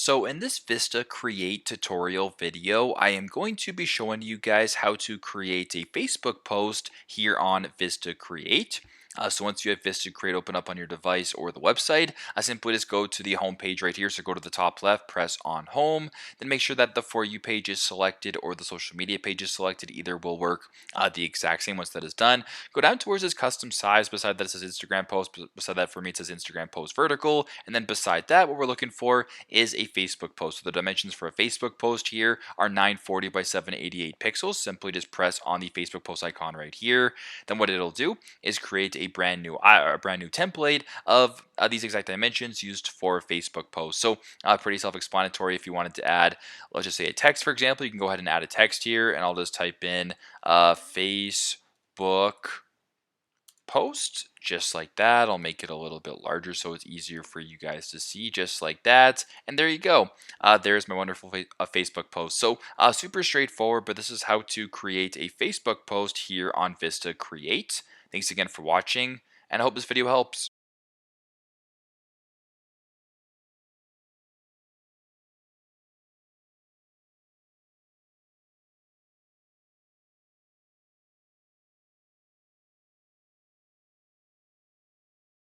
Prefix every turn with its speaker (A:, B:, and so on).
A: So in this Vista Create tutorial video, I am going to be showing you guys how to create a Facebook post here on Vista Create. So once you have Vista Create open up on your device or the website, I simply just go to the home page right here. So go to the top left, press on home, then make sure that the For You page is selected or the social media page is selected. Either will work the exact same once that is done. Go down towards this custom size. Beside that it says Instagram post. Beside that for me it says Instagram post vertical. And then beside that what we're looking for is a Facebook post. So the dimensions for a Facebook post here are 940 by 788 pixels. Simply just press on the Facebook post icon right here. Then what it'll do is create a brand new template of these exact dimensions used for Facebook posts. So pretty self-explanatory. If you wanted to add, let's just say a text, for example, you can go ahead and add a text here, and I'll just type in Facebook post just like that. I'll make it a little bit larger so it's easier for you guys to see, just like that. And there you go. There's my wonderful Facebook post. So super straightforward, but this is how to create a Facebook post here on Vista Create. Thanks again for watching, and I hope this video helps.